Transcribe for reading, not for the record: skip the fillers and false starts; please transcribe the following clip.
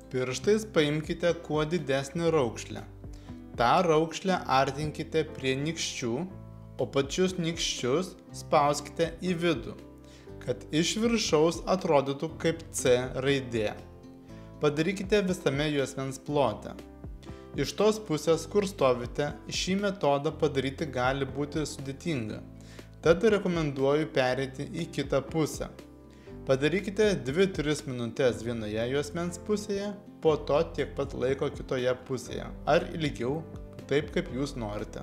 Pirštais paimkite kuo didesnį raukšlę. tą raukšlę artinkite prie nykščių, o pačius nykščius spauskite į vidų, kad iš viršaus atrodytų kaip C raidė. Padarykite visame juosmens plote. Iš tos pusės, kur stovite, šį metodą padaryti gali būti sudėtinga, tad rekomenduoju pereiti į kitą pusę. Padarykite 2-3 minutės vienoje juosmens pusėje, po to tiek pat laiko kitoje pusėje, ar ilgiau, taip kaip jūs norite.